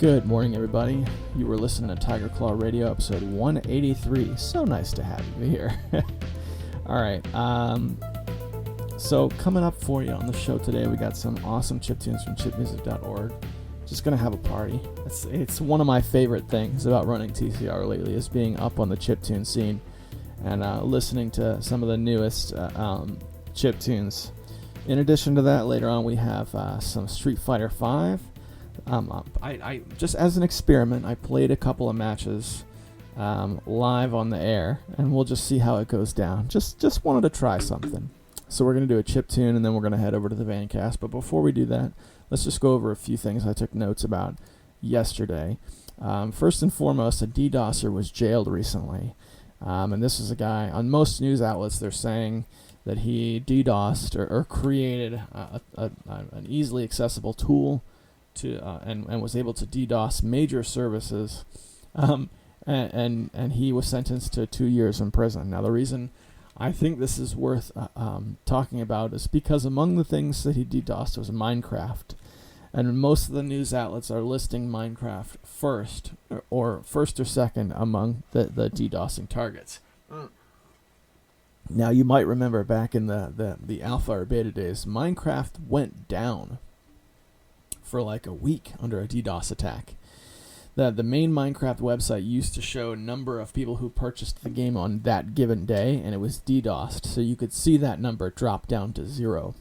Good morning, everybody. You were listening to Tiger Claw Radio, episode 183. So nice to have you here. All right. So coming up for you on the show today, we got some awesome chip tunes from chipmusic.org. Just going to have a party. It's one of my favorite things about running TCR lately is being up on the chiptune scene and listening to some of the newest chip tunes. In addition to that, later on we have some Street Fighter V. I just as an experiment, I played a couple of matches live on the air, and we'll just see how it goes down. Just wanted to try something. So we're going to do a chip tune, and then we're going to head over to the Vancast. But before we do that, let's just go over a few things I took notes about yesterday. First and foremost, a DDoSer was jailed recently. And this is a guy, on most news outlets, they're saying that he DDoSed or created an easily accessible tool to and was able to DDoS major services, and he was sentenced to 2 years in prison. Now, the reason I think this is worth talking about is because among the things that he DDoSed was Minecraft, and most of the news outlets are listing Minecraft first or second among the DDoSing targets. Now, you might remember back in the alpha or beta days, Minecraft went down for like a week under a DDoS attack. The main Minecraft website used to show a number of people who purchased the game on that given day, and it was DDoSed, so you could see that number drop down to 0.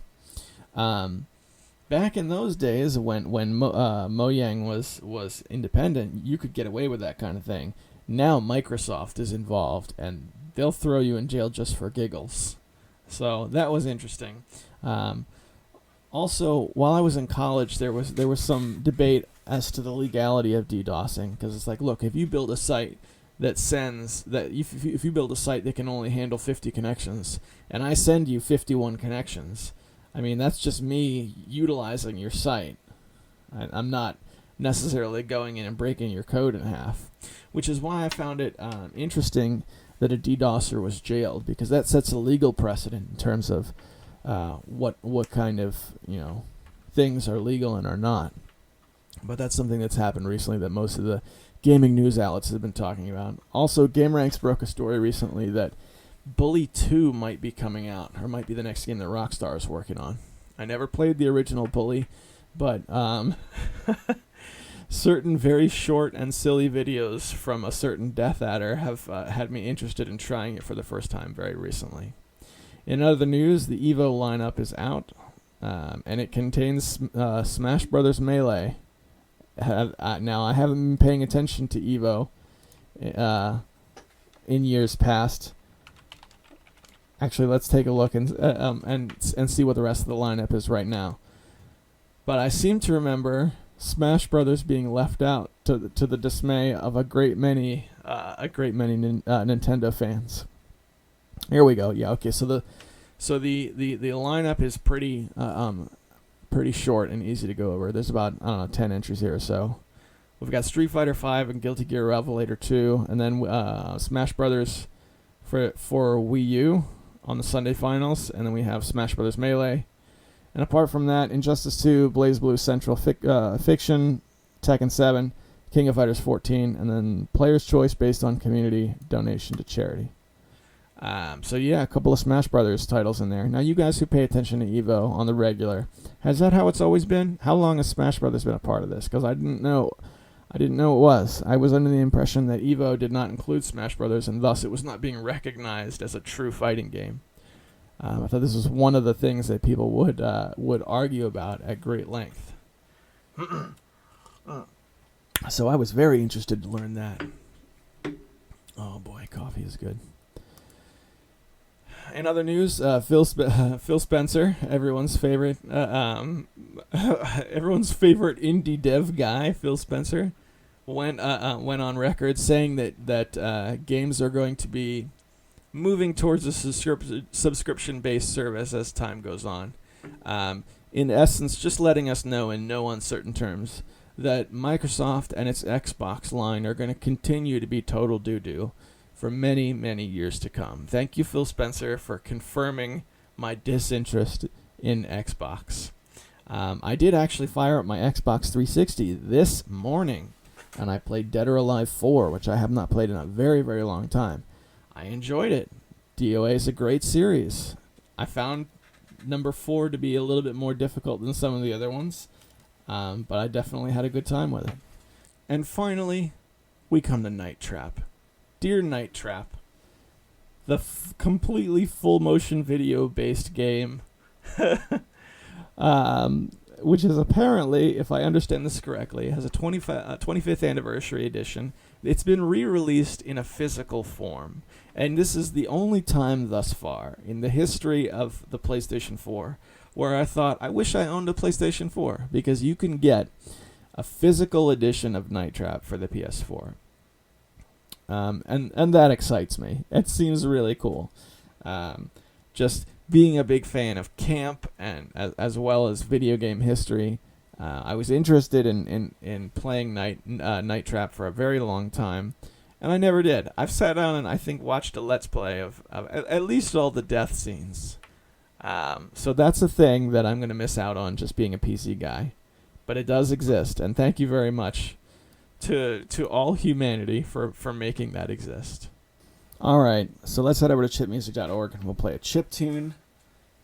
Back in those days, when Mojang was independent, you could get away with that kind of thing. Now Microsoft is involved, and they'll throw you in jail just for giggles. So that was interesting. Also, while I was in college, there was some debate as to the legality of DDoSing, because it's like, look, if you build a site that sends that if you build a site that can only handle 50 connections, and I send you 51 connections, I mean, that's just me utilizing your site. I'm not necessarily going in and breaking your code in half, which is why I found it interesting that a DDoSer was jailed, because that sets a legal precedent in terms of what kind of things are legal and are not. But that's something that's happened recently that most of the gaming news outlets have been talking about. Also, GameRanks broke a story recently that Bully 2 might be coming out, or might be the next game that Rockstar is working on. I never played the original Bully, but certain very short and silly videos from a certain Death Adder have had me interested in trying it for the first time very recently. In other news, the EVO lineup is out, and it contains Smash Brothers Melee. Now, I haven't been paying attention to EVO in years past. Actually, let's take a look and see what the rest of the lineup is right now. But I seem to remember Smash Brothers being left out to the dismay of a great many Nintendo fans. Here we go. Yeah. Okay. So the lineup is pretty short and easy to go over. There's about 10 entries here or so. We've got Street Fighter V and Guilty Gear Revelator 2, and then Smash Brothers for Wii U on the Sunday finals, and then we have Smash Brothers Melee. And apart from that, Injustice 2, BlazBlue Central Fiction, Tekken 7, King of Fighters 14, and then Player's Choice based on community donation to charity. So yeah, a couple of Smash Brothers titles in there. Now, you guys who pay attention to EVO on the regular, is that how it's always been? How long has Smash Brothers been a part of this? Because I didn't know it was. I was under the impression that EVO did not include Smash Brothers, and thus it was not being recognized as a true fighting game. I thought this was one of the things that people would argue about at great length. So I was very interested to learn that. Oh boy, coffee is good. In other news, Phil Spencer, everyone's favorite indie dev guy, Phil Spencer, went on record saying that games are going to be moving towards a subscription-based service as time goes on. In essence, just letting us know in no uncertain terms that Microsoft and its Xbox line are going to continue to be total doo-doo for many, many years to come. Thank you, Phil Spencer, for confirming my disinterest in Xbox. I did actually fire up my Xbox 360 this morning, and I played Dead or Alive 4, which I have not played in a very, very long time. I enjoyed it. DOA is a great series. I found number 4 to be a little bit more difficult than some of the other ones, but I definitely had a good time with it. And finally, we come to Night Trap. Dear Night Trap, the completely full motion video based game, which is apparently, if I understand this correctly, has a 25th anniversary edition. It's been re-released in a physical form, and this is the only time thus far in the history of the PlayStation 4 where I thought, I wish I owned a PlayStation 4, because you can get a physical edition of Night Trap for the PS4. And that excites me. It seems really cool. Just being a big fan of camp and as well as video game history, I was interested in playing Night Trap for a very long time, and I never did. I've sat down and I think watched a Let's Play of at least all the death scenes. So that's a thing that I'm going to miss out on just being a PC guy. But it does exist, and thank you very much to all humanity for making that exist. Alright, so let's head over to chipmusic.org and we'll play a chip tune,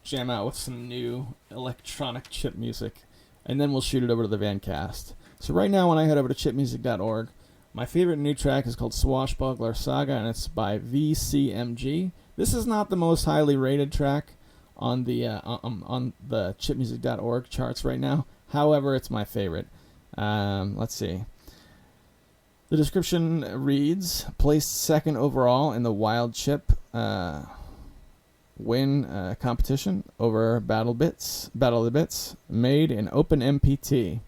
jam out with some new electronic chip music, and then we'll shoot it over to the Vancast. So right now when I head over to chipmusic.org, my favorite new track is called Swashbuckler Saga, and it's by VCMG. This is not the most highly rated track on the chipmusic.org charts right now. However, it's my favorite. Let's see. The description reads, placed second overall in the Wild Chip win competition over Battle of the Bits, made in OpenMPT.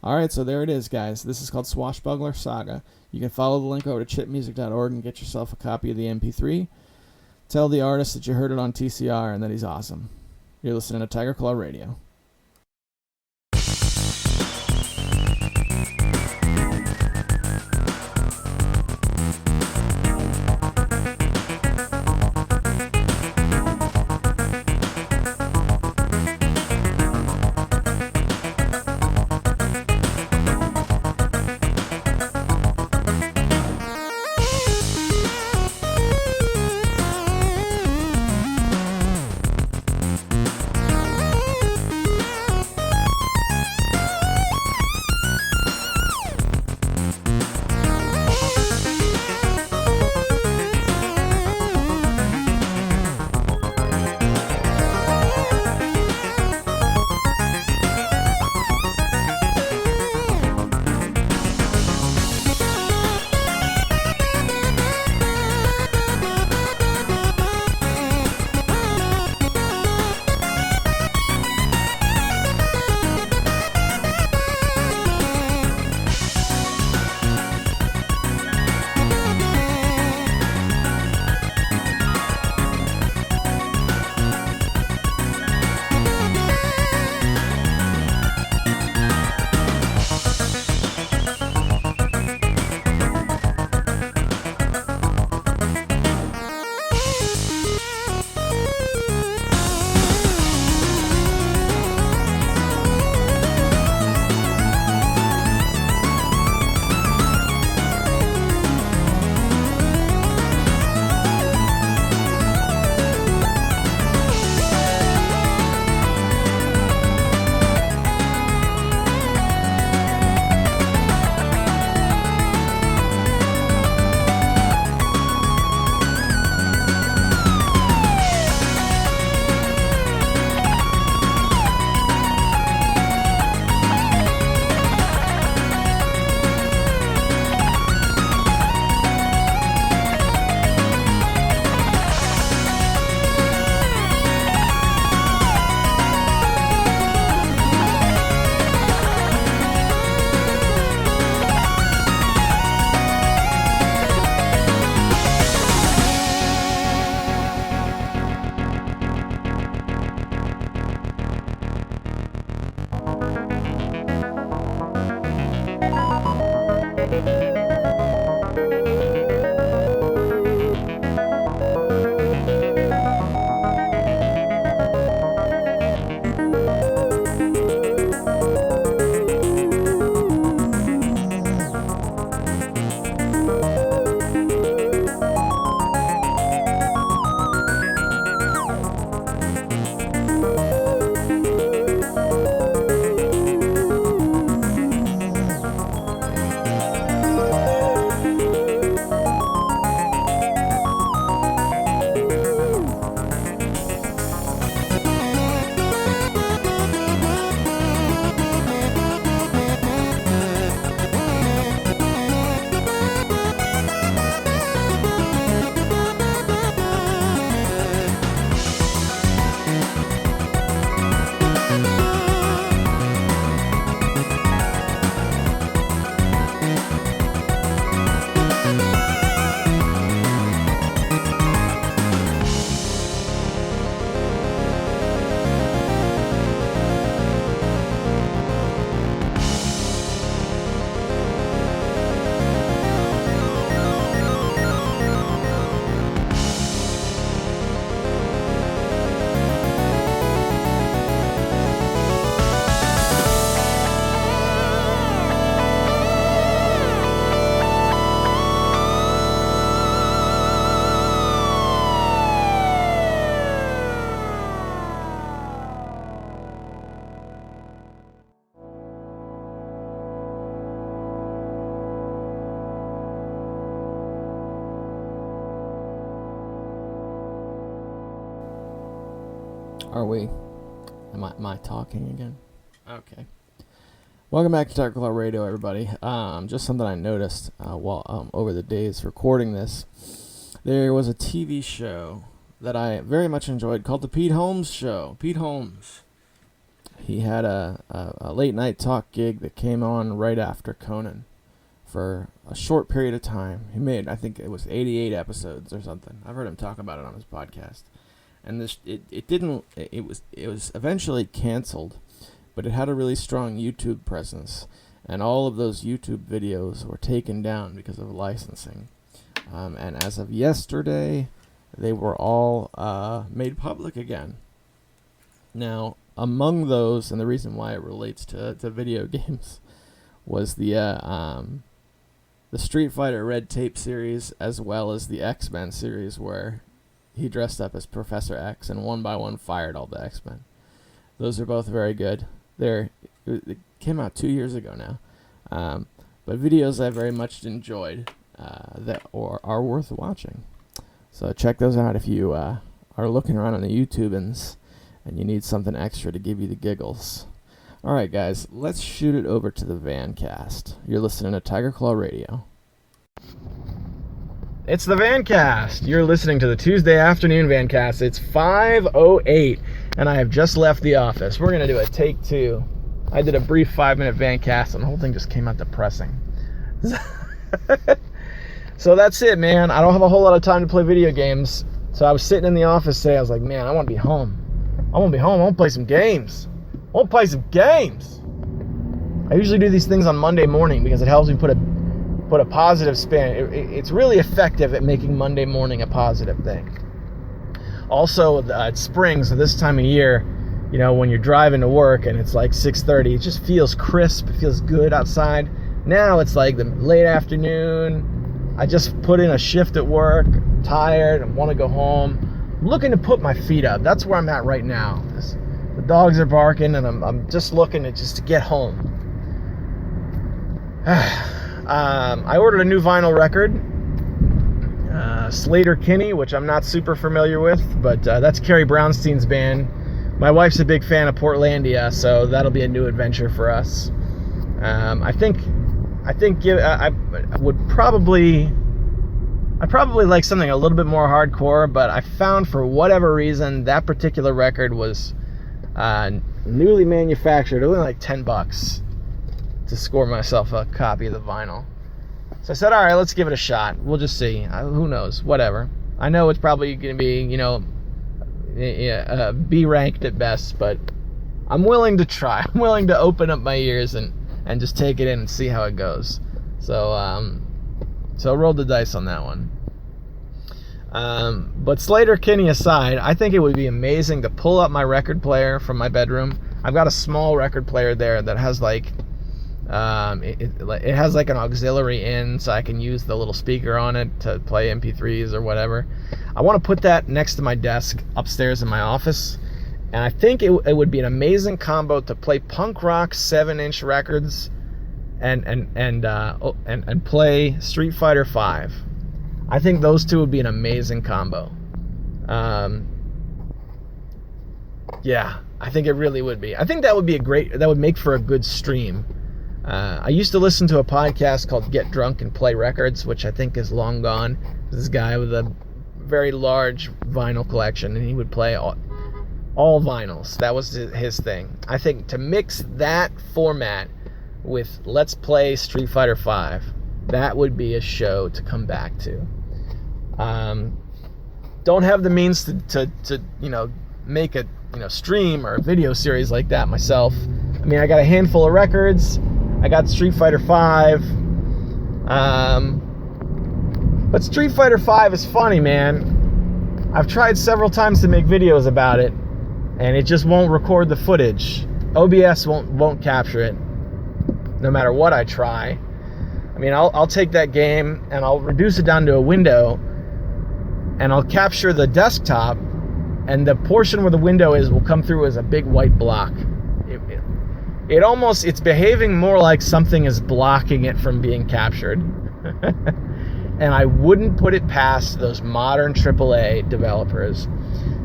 Alright, so there it is, guys. This is called Swashbuckler Saga. You can follow the link over to chipmusic.org and get yourself a copy of the MP3. Tell the artist that you heard it on TCR and that he's awesome. You're listening to Tiger Claw Radio. Are we? Am I talking again? Okay. Welcome back to Tiger Claw Radio, everybody. Just something I noticed while over the days recording this. There was a TV show that I very much enjoyed called The Pete Holmes Show. Pete Holmes. He had a late night talk gig that came on right after Conan for a short period of time. He made, I think it was 88 episodes or something. I've heard him talk about it on his podcast. And it was eventually canceled, but it had a really strong YouTube presence, and all of those YouTube videos were taken down because of licensing. And as of yesterday, they were all made public again. Now, among those, and the reason why it relates to video games, was the Street Fighter Red Tape series, as well as the X-Men series, where he dressed up as Professor X and one by one fired all the X-Men. Those are both very good. It came out 2 years ago now. But videos I very much enjoyed that are worth watching. So check those out if you are looking around on the YouTubans and you need something extra to give you the giggles. Alright guys, let's shoot it over to the Vancast. You're listening to Tiger Claw Radio. It's the Vancast. You're listening to the Tuesday afternoon Vancast. It's 5:08, and I have just left the office. We're going to do a take two. I did a brief 5-minute Vancast, and the whole thing just came out depressing. So that's it, man. I don't have a whole lot of time to play video games. So I was sitting in the office today. I was like, man, I want to be home. I want to play some games. I usually do these things on Monday morning because it helps me put a positive spin. It's really effective at making Monday morning a positive thing. Also, it's spring, so this time of year, when you're driving to work and it's like 6:30, it just feels crisp. It feels good outside. Now it's like the late afternoon. I just put in a shift at work. I'm tired. I want to go home. I'm looking to put my feet up. That's where I'm at right now. The dogs are barking, and I'm just looking to get home. I ordered a new vinyl record, Sleater-Kinney, which I'm not super familiar with, but that's Carrie Brownstein's band. My wife's a big fan of Portlandia, so that'll be a new adventure for us. I would probably like something a little bit more hardcore, but I found for whatever reason that particular record was newly manufactured, only like $10 to score myself a copy of the vinyl. So I said, all right, let's give it a shot. We'll just see. Who knows? Whatever. I know it's probably going to be, B ranked at best, but I'm willing to try. I'm willing to open up my ears and just take it in and see how it goes. So roll the dice on that one. But Sleater-Kinney aside, I think it would be amazing to pull up my record player from my bedroom. I've got a small record player there that has it has like an auxiliary in, so I can use the little speaker on it to play MP3s or whatever. I want to put that next to my desk upstairs in my office, and I think it would be an amazing combo to play punk rock 7-inch records and play Street Fighter V. I think those two would be an amazing combo. Yeah, I think it really would be. I think that would make for a good stream. I used to listen to a podcast called Get Drunk and Play Records, which I think is long gone. This guy with a very large vinyl collection, and he would play all vinyls. That was his thing. I think to mix that format with Let's Play Street Fighter V, that would be a show to come back to. Don't have the means to make a stream or a video series like that myself. I mean, I got a handful of records. I got Street Fighter V. But Street Fighter V is funny, man. I've tried several times to make videos about it, and it just won't record the footage. OBS won't capture it, no matter what I try. I mean, I'll take that game and I'll reduce it down to a window, and I'll capture the desktop, and the portion where the window is will come through as a big white block. It's behaving more like something is blocking it from being captured. And I wouldn't put it past those modern AAA developers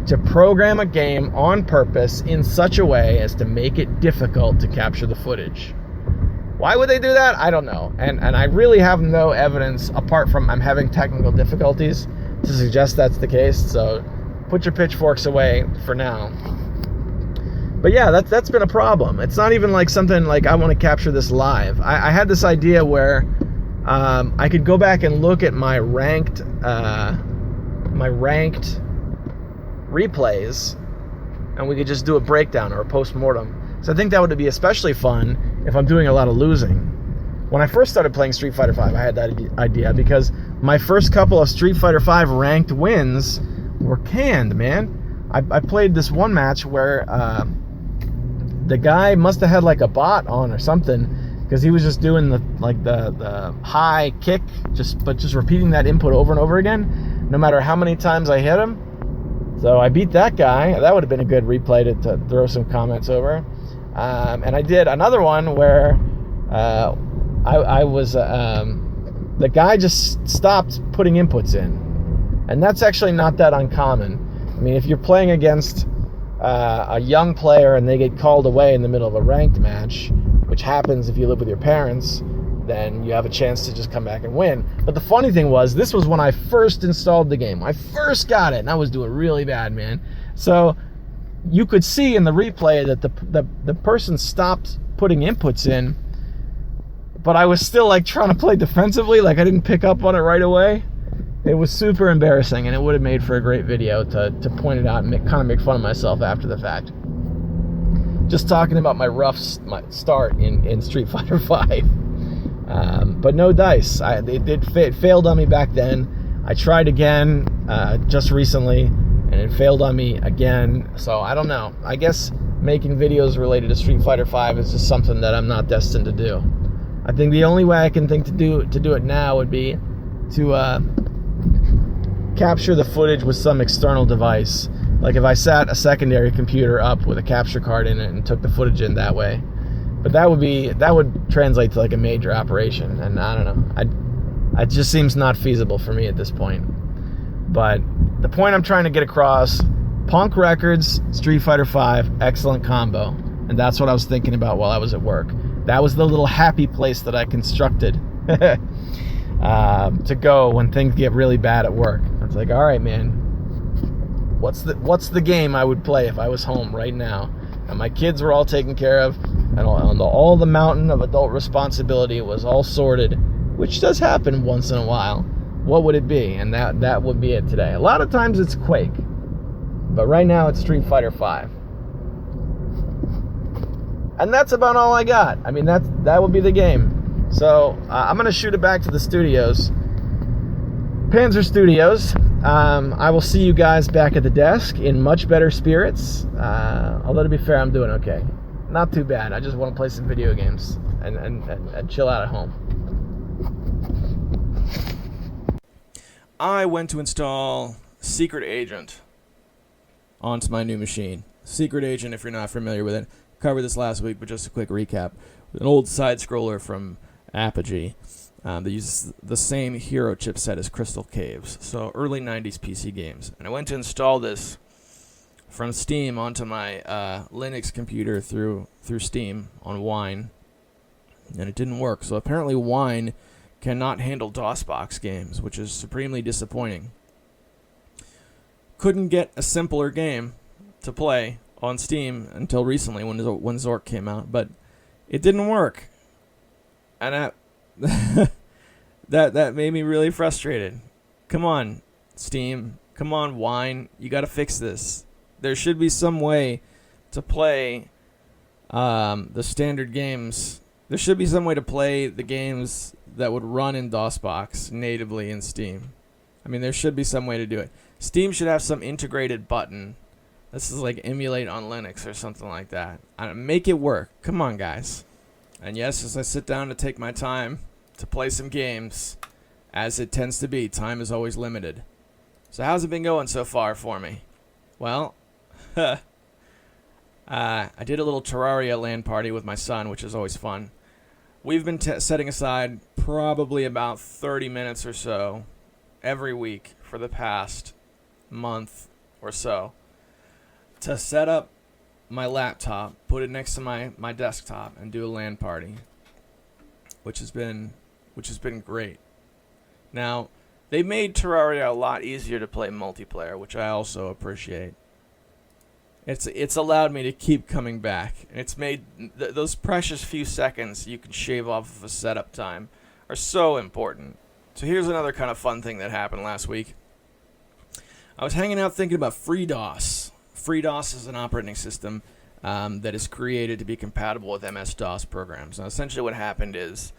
to program a game on purpose in such a way as to make it difficult to capture the footage. Why would they do that? I don't know. And I really have no evidence, apart from I'm having technical difficulties, to suggest that's the case. So put your pitchforks away for now. But yeah, that's been a problem. It's not even like something like I want to capture this live. I had this idea where I could go back and look at my ranked replays, and we could just do a breakdown or a post-mortem. So I think that would be especially fun if I'm doing a lot of losing. When I first started playing Street Fighter V, I had that idea because my first couple of Street Fighter V ranked wins were canned, man. I played this one match where the guy must have had like a bot on or something, because he was just doing the high kick, just repeating that input over and over again, no matter how many times I hit him. So I beat that guy. That would have been a good replay to throw some comments over. And I did another one where I was the guy just stopped putting inputs in, and that's actually not that uncommon. I mean, if you're playing against a young player and they get called away in the middle of a ranked match, which happens if you live with your parents, then you have a chance to just come back and win. But the funny thing was, this was when I first installed the game. I first got it, and I was doing really bad, man. So you could see in the replay that the person stopped putting inputs in, but I was still like trying to play defensively, like I didn't pick up on it right away. It was super embarrassing, and it would have made for a great video to point it out and kind of make fun of myself after the fact. Just talking about my rough start in Street Fighter V. But no dice. It failed on me back then. I tried again just recently, and it failed on me again. So I don't know. I guess making videos related to Street Fighter V is just something that I'm not destined to do. I think the only way I can think to do it now would be to capture the footage with some external device. Like if I sat a secondary computer up with a capture card in it and took the footage in that way. But that would translate to like a major operation, and I don't know. It just seems not feasible for me at this point. But the point I'm trying to get across, Punk Records, Street Fighter V, excellent combo. And that's what I was thinking about while I was at work. That was the little happy place that I constructed to go when things get really bad at work. It's like, all right, man, what's the game I would play if I was home right now? And my kids were all taken care of, and all the mountain of adult responsibility was all sorted, which does happen once in a while. What would it be? And that would be it today. A lot of times it's Quake, but right now it's Street Fighter V. And that's about all I got. I mean, that would be the game. So I'm going to shoot it back to the studios. Panzer Studios. I will see you guys back at the desk in much better spirits. Although to be fair, I'm doing okay. Not too bad. I just want to play some video games and chill out at home. I went to install Secret Agent onto my new machine. Secret Agent, if you're not familiar with it, covered this last week, but just a quick recap. An old side-scroller from Apogee that uses the same hero chipset as Crystal Caves, so early 90s PC games. And I went to install this from Steam onto my Linux computer through Steam on Wine, and it didn't work. So apparently Wine cannot handle DOSBox games, which is supremely disappointing. Couldn't get a simpler game to play on Steam until recently when Zork came out, but it didn't work, and that made me really frustrated. Come on, Steam. Come on, Wine. You got to fix this. There should be some way to play the standard games. There should be some way to play the games that would run in DOSBox natively in Steam. I mean, there should be some way to do it. Steam should have some integrated button. This is like emulate on Linux or something like that. Make it work. Come on, guys. And yes, as I sit down to take my time to play some games, as it tends to be, time is always limited. So how's it been going so far for me? Well, I did a little Terraria LAN party with my son, which is always fun. We've been setting aside probably about 30 minutes or so every week for the past month or so to set up my laptop, put it next to my desktop, and do a LAN party, which has been great. Now, they made Terraria a lot easier to play multiplayer, which I also appreciate. It's allowed me to keep coming back. And it's made those precious few seconds you can shave off of a setup time are so important. So here's another kind of fun thing that happened last week. I was hanging out thinking about FreeDOS. FreeDOS is an operating system that is created to be compatible with MS-DOS programs. Now, essentially what happened is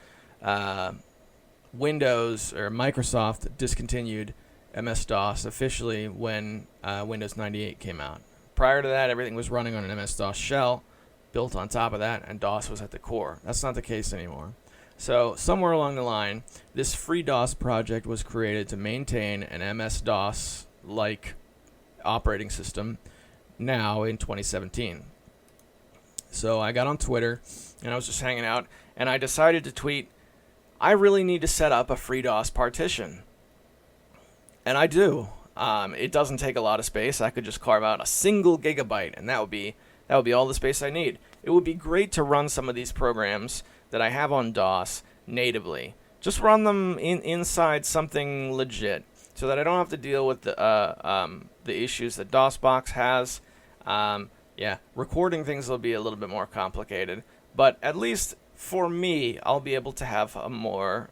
Windows or Microsoft discontinued MS-DOS officially when Windows 98 came out. Prior to that, everything was running on an MS-DOS shell built on top of that, and DOS was at the core. That's not the case anymore. So somewhere along the line, this FreeDOS project was created to maintain an MS-DOS-like operating system now in 2017. So I got on Twitter, and I was just hanging out, and I decided to tweet, I really need to set up a FreeDOS partition. And I do. It doesn't take a lot of space. I could just carve out a single gigabyte, and that would be all the space I need. It would be great to run some of these programs that I have on DOS natively. Just run them inside something legit, so that I don't have to deal with the issues that DOSBox has. Recording things will be a little bit more complicated, but at least for me, I'll be able to have a more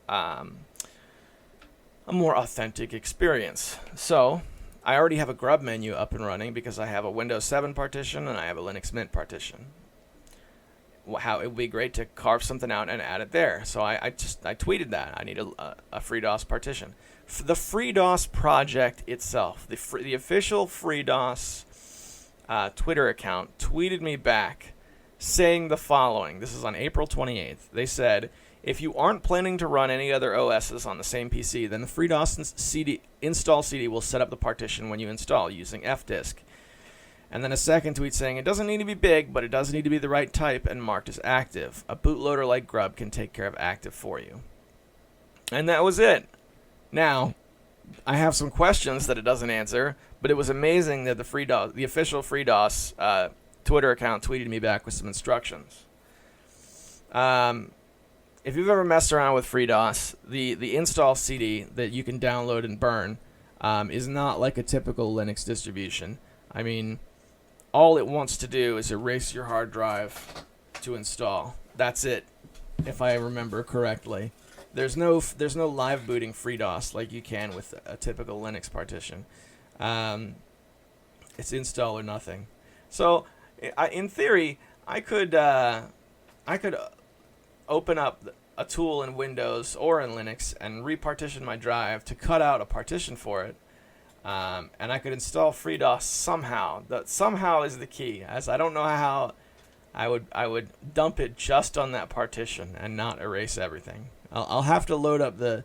authentic experience. So I already have a grub menu up and running because I have a Windows 7 partition and I have a Linux Mint partition. How it would be great to carve something out and add it there. So I tweeted that I need a FreeDOS partition. The FreeDOS project itself, the official FreeDOS Twitter account tweeted me back saying the following. This is on April 28th. They said, if you aren't planning to run any other OSs on the same PC, then the FreeDOS install CD will set up the partition when you install using fdisk. And then a second tweet saying, it doesn't need to be big, but it does need to be the right type and marked as active. A bootloader like Grub can take care of active for you. And that was it. Now, I have some questions that it doesn't answer, but it was amazing that the official FreeDOS Twitter account tweeted me back with some instructions. If you've ever messed around with FreeDOS, the install CD that you can download and burn is not like a typical Linux distribution. I mean, all it wants to do is erase your hard drive to install. That's it, if I remember correctly. There's no live booting FreeDOS like you can with a typical Linux partition. It's install or nothing. So, in theory, I could open up a tool in Windows or in Linux and repartition my drive to cut out a partition for it, and I could install FreeDOS somehow. That somehow is the key, as I don't know how I would dump it just on that partition and not erase everything. I'll have to load up the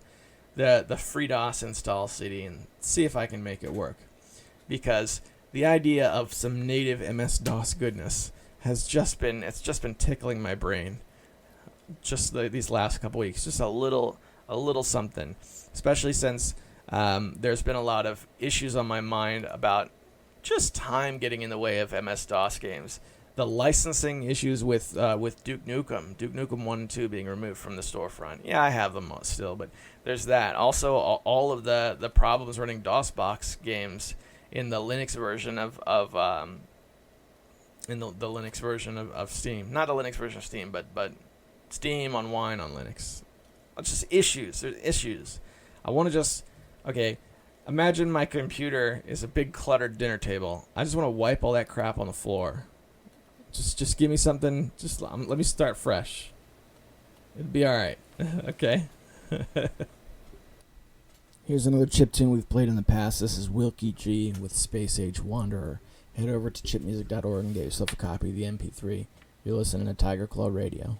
FreeDOS install CD and see if I can make it work, because the idea of some native MS-DOS goodness has just been tickling my brain. Just these last couple weeks, just a little something, especially since there's been a lot of issues on my mind about just time getting in the way of MS-DOS games. The licensing issues with Duke Nukem 1 and 2 being removed from the storefront. Yeah, I have them still, but there's that. Also, all of the problems running DOSBox games in the Linux version of Linux version of Steam. Not the Linux version of Steam, but Steam on Wine on Linux. It's just issues. There's issues. I want to just... Okay, imagine my computer is a big cluttered dinner table. I just want to wipe all that crap on the floor. Just give me something. Just let me start fresh. It'll be alright. Okay? Here's another chip tune we've played in the past. This is Wilkie G with Space Age Wanderer. Head over to chipmusic.org and get yourself a copy of the MP3. You're listening to Tiger Claw Radio.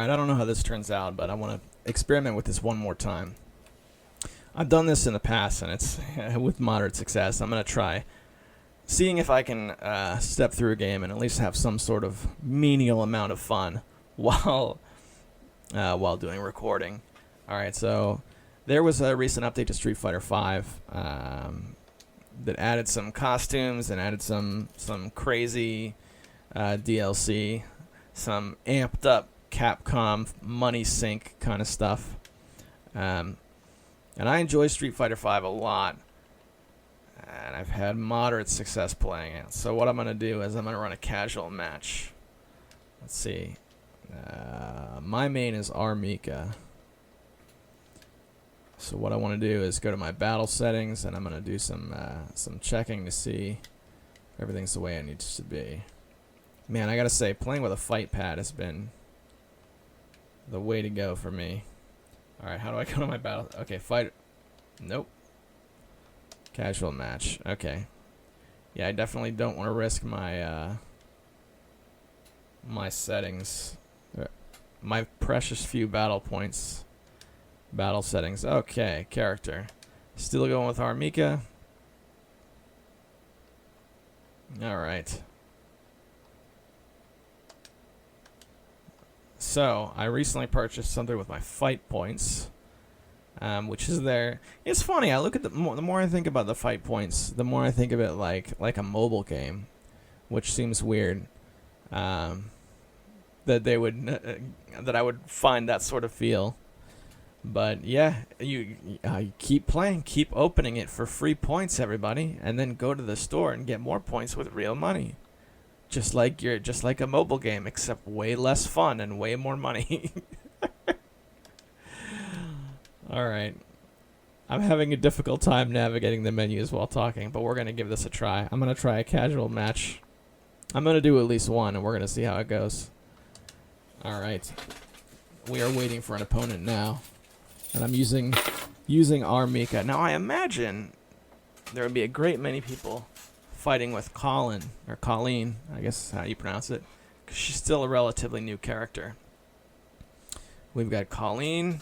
Alright, I don't know how this turns out, but I want to experiment with this one more time. I've done this in the past, and it's with moderate success. I'm going to try seeing if I can step through a game and at least have some sort of menial amount of fun while doing recording. Alright, so there was a recent update to Street Fighter V that added some costumes and added some crazy DLC, some amped up Capcom money sink kind of stuff. And I enjoy Street Fighter V a lot. And I've had moderate success playing it. So what I'm going to do is I'm going to run a casual match. Let's see. My main is Armika. So what I want to do is go to my battle settings, and I'm going to do some checking to see if everything's the way it needs to be. Man, I got to say, playing with a fight pad has been the way to go for me. Alright, how do I go to my battle? Okay, fight. Nope. Casual match. Okay. Yeah, I definitely don't want to risk my my settings. My precious few battle points. Battle settings. Okay, character. Still going with Armika. Alright. So, I recently purchased something with my fight points, which is there. It's funny, I look at the more I think about the fight points, the more I think of it like a mobile game, which seems weird. That they would, that I would find that sort of feel. But yeah, you keep playing, keep opening it for free points, everybody, and then go to the store and get more points with real money. Just like a mobile game, except way less fun and way more money. Alright. I'm having a difficult time navigating the menus while talking, but we're going to give this a try. I'm going to try a casual match. I'm going to do at least one, and we're going to see how it goes. Alright. We are waiting for an opponent now. And I'm using Armika. Now, I imagine there would be a great many people fighting with Colleen, I guess is how you pronounce it, because she's still a relatively new character. We've got Colleen,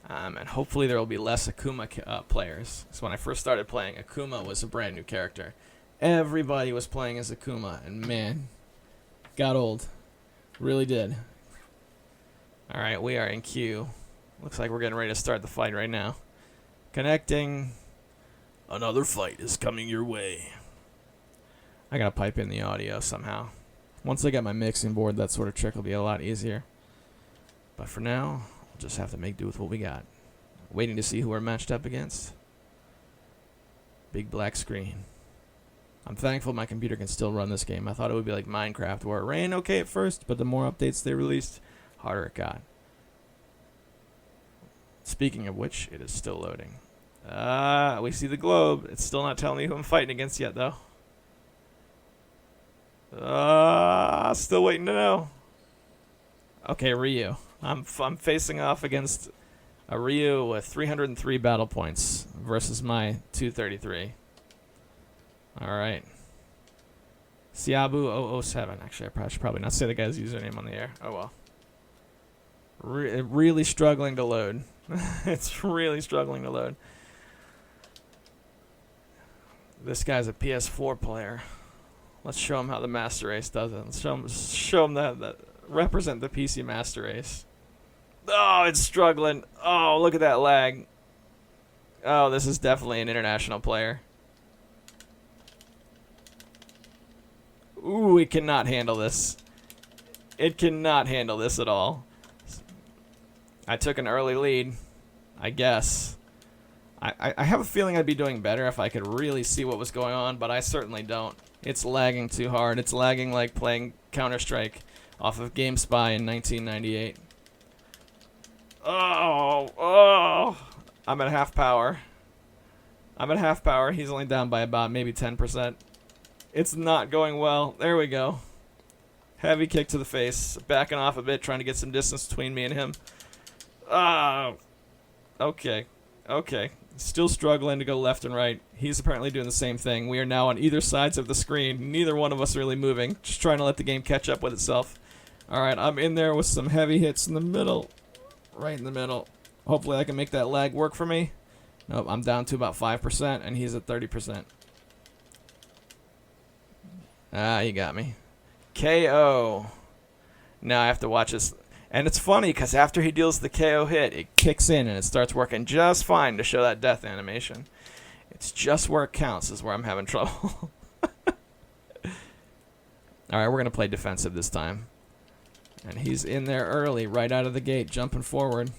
and hopefully there will be less Akuma players. So when I first started playing, Akuma was a brand new character. Everybody was playing as Akuma, and man, got old. Really did. Alright, we are in queue. Looks like we're getting ready to start the fight right now. Connecting. Another fight is coming your way. I gotta pipe in the audio somehow. Once I get my mixing board, that sort of trick will be a lot easier. But for now, we'll just have to make do with what we got. Waiting to see who we're matched up against. Big black screen. I'm thankful my computer can still run this game. I thought it would be like Minecraft, where it ran okay at first, but the more updates they released, harder it got. Speaking of which, it is still loading. We see the globe. It's still not telling me who I'm fighting against yet, though. Still waiting to know. Okay, Ryu. I'm facing off against a Ryu with 303 battle points versus my 233. Alright. Siabu007. Actually, I should probably not say the guy's username on the air. Oh well. Really struggling to load. It's really struggling to load. This guy's a PS4 player. Let's show him how the Master Race does it. Let's show him that represent the PC Master Race. Oh, it's struggling. Oh, look at that lag. Oh, this is definitely an international player. Ooh, it cannot handle this. It cannot handle this at all. I took an early lead, I guess. I have a feeling I'd be doing better if I could really see what was going on, but I certainly don't. It's lagging too hard. It's lagging like playing Counter-Strike off of GameSpy in 1998. Oh, I'm at half power. He's only down by about maybe 10%. It's not going well. There we go. Heavy kick to the face. Backing off a bit, trying to get some distance between me and him. Okay. Still struggling to go left and right. He's apparently doing the same thing. We are now on either sides of the screen. Neither one of us are really moving. Just trying to let the game catch up with itself. All right, I'm in there with some heavy hits in the middle. Right in the middle. Hopefully I can make that lag work for me. Nope, I'm down to about 5%, and he's at 30%. Ah, you got me. KO. Now I have to watch this. And it's funny, because after he deals the KO hit, it kicks in, and it starts working just fine to show that death animation. It's just where it counts is where I'm having trouble. All right, we're going to play defensive this time. And he's in there early, right out of the gate, jumping forward.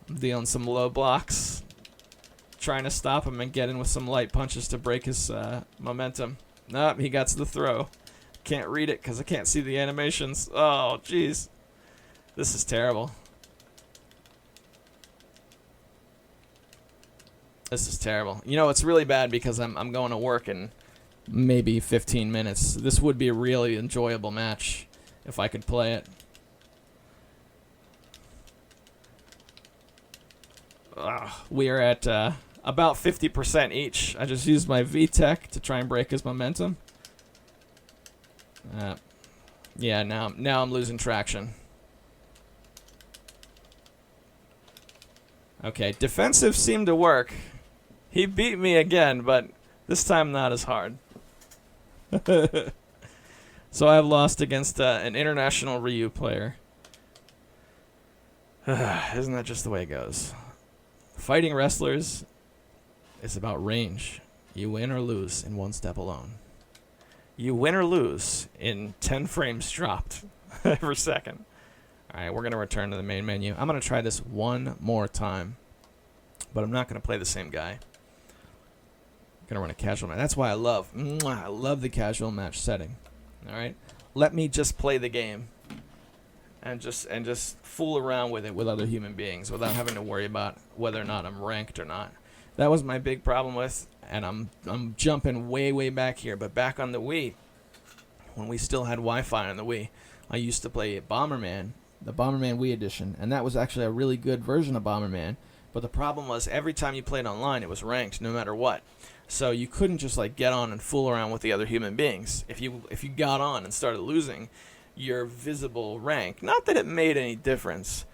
I'm dealing some low blocks. Trying to stop him and get in with some light punches to break his momentum. Nope, he got to the throw. Can't read it because I can't see the animations. Oh, jeez. This is terrible. This is terrible. You know, it's really bad because I'm going to work in maybe 15 minutes. This would be a really enjoyable match if I could play it. We are at about 50% each. I just used my VTech to try and break his momentum. Yeah, now I'm losing traction. Okay, defensive seemed to work. He beat me again, but this time not as hard. So I've lost against an international Ryu player. Isn't that just the way it goes? Fighting wrestlers is about range. You win or lose in one step alone. You win or lose in 10 frames dropped per second. All right, we're going to return to the main menu. I'm going to try this one more time, but I'm not going to play the same guy. I'm going to run a casual match. That's why I love the casual match setting. All right, let me just play the game and just fool around with it with other human beings without having to worry about whether or not I'm ranked or not. That was my big problem with, and I'm jumping way back here, but back on the Wii, when we still had Wi-Fi on the Wii, I used to play Bomberman, the Bomberman Wii edition, and that was actually a really good version of Bomberman. But the problem was every time you played online, it was ranked no matter what. So you couldn't just like get on and fool around with the other human beings. If you got on and started losing, your visible rank, not that it made any difference,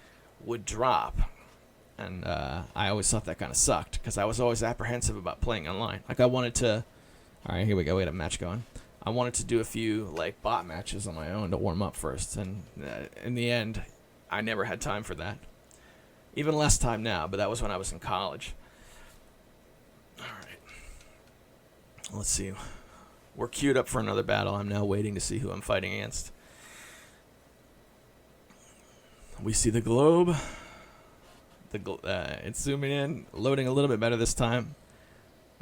would drop. And I always thought that kind of sucked because I was always apprehensive about playing online. Like I wanted to, all right, here we go. We had a match going. I wanted to do a few like bot matches on my own to warm up first, and in the end, I never had time for that. Even less time now, but that was when I was in college. All right, let's see. We're queued up for another battle. I'm now waiting to see who I'm fighting against. We see the globe. It's zooming in, loading a little bit better this time.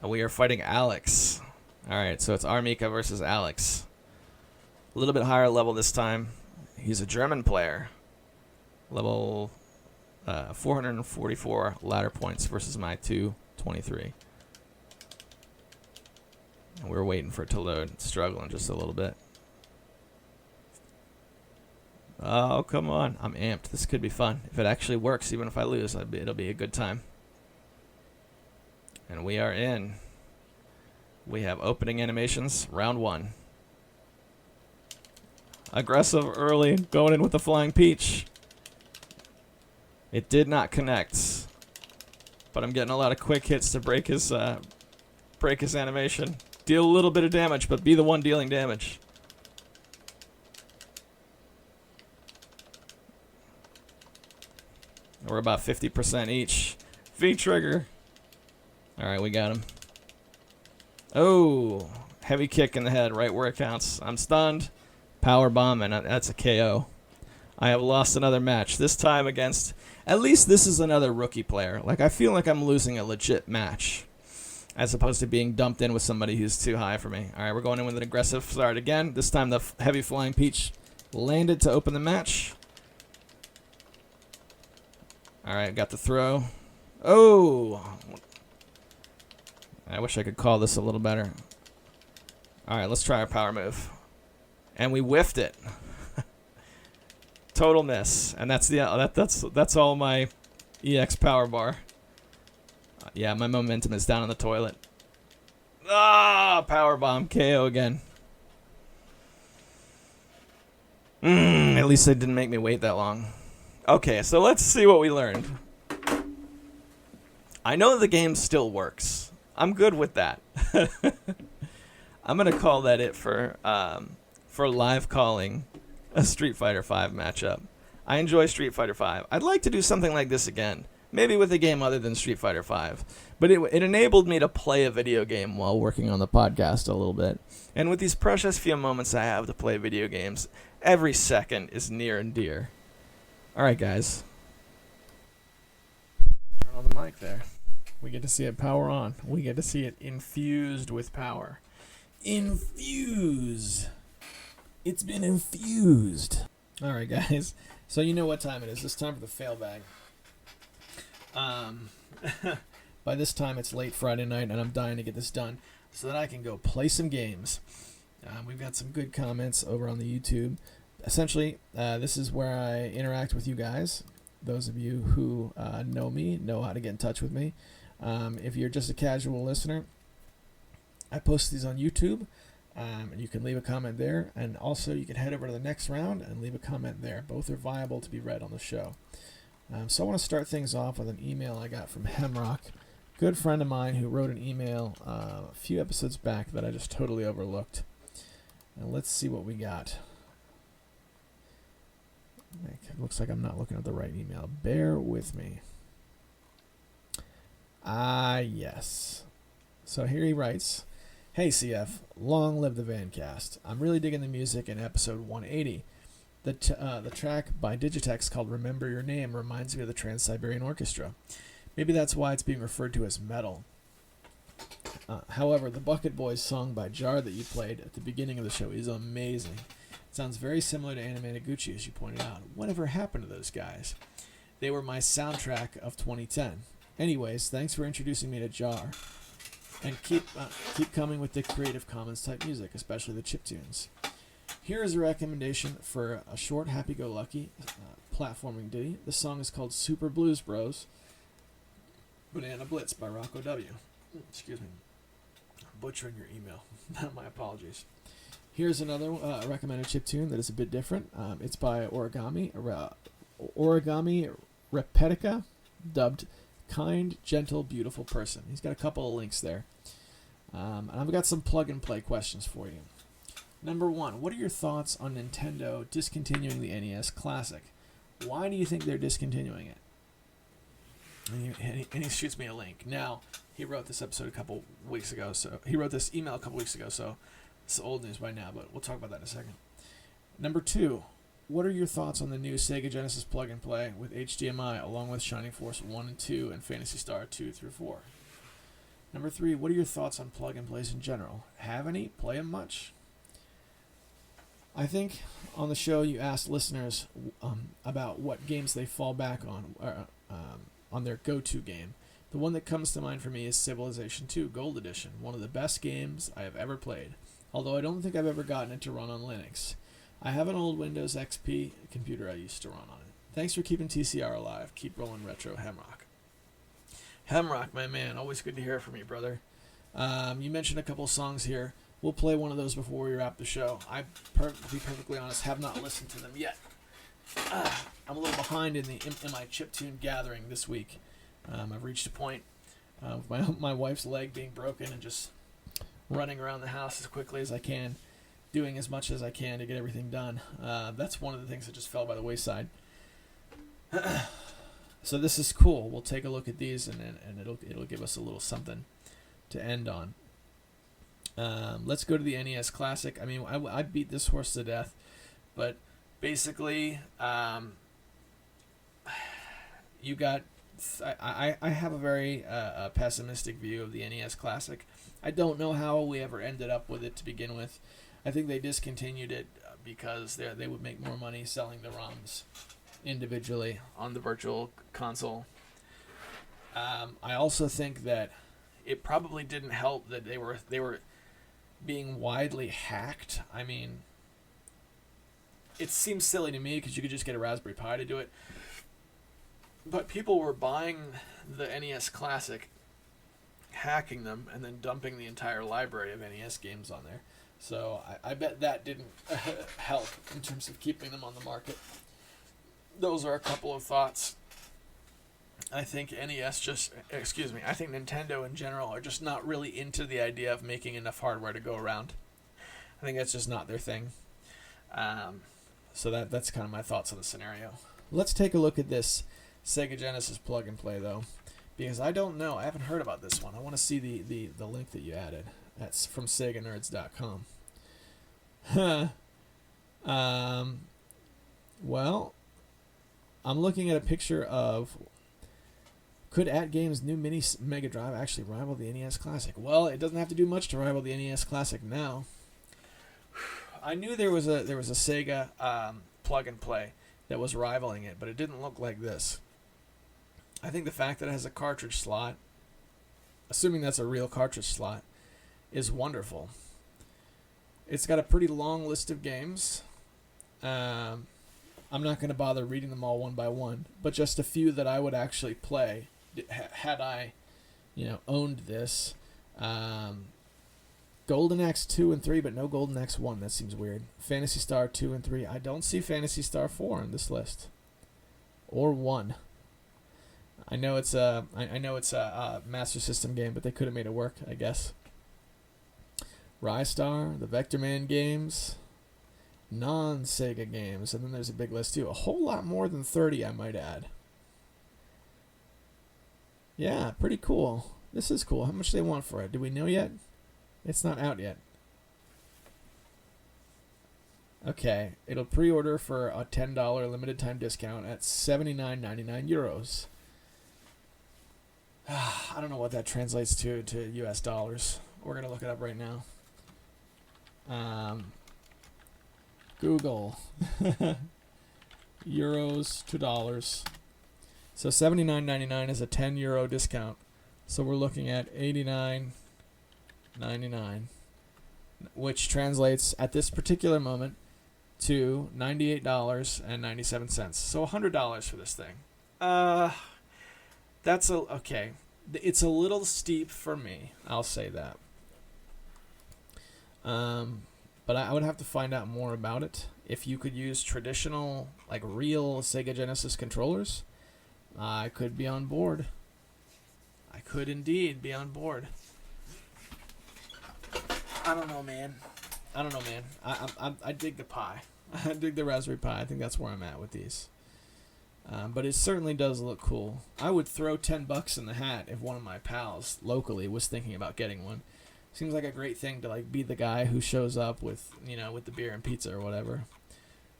And we are fighting Alex. Alright, so it's Armika versus Alex. A little bit higher level this time. He's a German player. Level 444 ladder points versus my 223. And we're waiting for it to load. It's struggling just a little bit. Oh, come on. I'm amped. This could be fun. If it actually works, even if I lose, it'll be a good time. And we are in. We have opening animations, round 1. Aggressive early, going in with the flying peach. It did not connect. But I'm getting a lot of quick hits to break his animation. Deal a little bit of damage, but be the one dealing damage. We're about 50% each. V-trigger. Alright, we got him. Oh, heavy kick in the head right where it counts. I'm stunned. Power bomb, and that's a KO. I have lost another match. This time against... At least this is another rookie player. Like, I feel like I'm losing a legit match. As opposed to being dumped in with somebody who's too high for me. Alright, we're going in with an aggressive start again. This time the heavy flying peach landed to open the match. Alright, got the throw. Oh! I wish I could call this a little better. Alright, let's try our power move. And we whiffed it. Total miss. And that's all my EX power bar. Yeah, my momentum is down in the toilet. Ah, power bomb KO again. At least they didn't make me wait that long. Okay, so let's see what we learned. I know the game still works. I'm good with that. I'm gonna call that it for live calling a Street Fighter V matchup. I enjoy Street Fighter V. I'd like to do something like this again, maybe with a game other than Street Fighter V. But it enabled me to play a video game while working on the podcast a little bit. And with these precious few moments I have to play video games, every second is near and dear. All right, guys. Turn on the mic there. We get to see it power on. We get to see it infused with power. Infuse. It's been infused. All right, guys. So you know what time it is. It's time for the fail bag. By this time, it's late Friday night, and I'm dying to get this done so that I can go play some games. We've got some good comments over on the YouTube. Essentially, this is where I interact with you guys. Those of you who know me know how to get in touch with me. If you're just a casual listener, I post these on YouTube, and you can leave a comment there. And also, you can head over to the next round and leave a comment there. Both are viable to be read on the show. So I want to start things off with an email I got from Hemrock, good friend of mine who wrote an email a few episodes back that I just totally overlooked. And let's see what we got. It looks like I'm not looking at the right email. Bear with me. Yes. So here he writes, "Hey CF, long live the Vancast. I'm really digging the music in episode 180. The track by Digitex called Remember Your Name reminds me of the Trans-Siberian Orchestra. Maybe that's why it's being referred to as metal. However, the Bucket Boys song by Jar that you played at the beginning of the show is amazing. It sounds very similar to Anime Noguchi, as you pointed out. Whatever happened to those guys? They were my soundtrack of 2010. Anyways, thanks for introducing me to Jar. And keep coming with the Creative Commons type music, especially the chiptunes. Here is a recommendation for a short, happy-go-lucky platforming ditty. The song is called Super Blues Bros. Banana Blitz by Rocco W. Excuse me. Butchering your email. My apologies. Here's another recommended chiptune that is a bit different. It's by Origami Repetica, dubbed Kind, Gentle, Beautiful Person. He's got a couple of links there. And I've got some plug-and-play questions for you. Number 1, what are your thoughts on Nintendo discontinuing the NES Classic? Why do you think they're discontinuing it? And he shoots me a link. Now, he wrote this episode a couple weeks ago, so he wrote this email a couple weeks ago, so it's old news by now, but we'll talk about that in a second. Number 2, what are your thoughts on the new Sega Genesis plug-and-play with HDMI, along with Shining Force 1 and 2 and Phantasy Star 2 through 4? Number 3, what are your thoughts on plug-and-plays in general? Have any? Play them much? I think on the show you asked listeners about what games they fall back on their go-to game. The one that comes to mind for me is Civilization 2 Gold Edition, one of the best games I have ever played, although I don't think I've ever gotten it to run on Linux. I have an old Windows XP computer I used to run on it. Thanks for keeping TCR alive. Keep rolling retro, Hemrock. Hemrock, my man, always good to hear from you, brother. You mentioned a couple songs here. We'll play one of those before we wrap the show. To be perfectly honest, have not listened to them yet. I'm a little behind in my chiptune gathering this week. I've reached a point with my wife's leg being broken and just running around the house as quickly as I can, doing as much as I can to get everything done. That's one of the things that just fell by the wayside. So this is cool. We'll take a look at these and it'll give us a little something to end on. Let's go to the NES Classic. I mean, I beat this horse to death, but basically, you got. I have a very pessimistic view of the NES Classic. I don't know how we ever ended up with it to begin with. I think they discontinued it because they would make more money selling the ROMs individually on the virtual console. I also think that it probably didn't help that they were being widely hacked. I mean, it seems silly to me because you could just get a Raspberry Pi to do it. But people were buying the NES Classic, hacking them, and then dumping the entire library of NES games on there. So I bet that didn't help in terms of keeping them on the market. Those are a couple of thoughts. I think I think Nintendo in general are just not really into the idea of making enough hardware to go around. I think that's just not their thing. So that's kind of my thoughts on the scenario. Let's take a look at this Sega Genesis plug and play though, because I don't know. I haven't heard about this one. I want to see the link that you added. That's from SegaNerds.com. Well, I'm looking at a picture of. Could AtGame's new mini Mega Drive actually rival the NES Classic? Well, it doesn't have to do much to rival the NES Classic now. I knew there was a Sega plug and play that was rivaling it, but it didn't look like this. I think the fact that it has a cartridge slot, assuming that's a real cartridge slot, is wonderful. It's got a pretty long list of games. I'm not going to bother reading them all one by one, but just a few that I would actually play had I, owned this. Golden Axe 2 and 3, but no Golden Axe 1. That seems weird. Phantasy Star 2 and 3. I don't see Phantasy Star 4 on this list. Or 1. I know it's a Master System game, but they could have made it work, I guess. Rystar, the Vector Man games, non-Sega games, and then there's a big list too. A whole lot more than 30, I might add. Yeah, pretty cool. This is cool. How much do they want for it? Do we know yet? It's not out yet. Okay, it'll pre-order for a $10 limited time discount at €79.99. I don't know what that translates to US dollars. We're going to look it up right now. Google. Euros to dollars. So $79.99 is a €10 discount. So we're looking at $89.99, which translates at this particular moment to $98.97. So $100 for this thing. That's okay. It's a little steep for me. I'll say that. But I would have to find out more about it. If you could use traditional, like real Sega Genesis controllers, I could be on board. I could indeed be on board. I don't know, man. I dig the Pi. I dig the Raspberry Pi. I think that's where I'm at with these. But it certainly does look cool. I would throw $10 in the hat if one of my pals locally was thinking about getting one. Seems like a great thing to be the guy who shows up with the beer and pizza or whatever.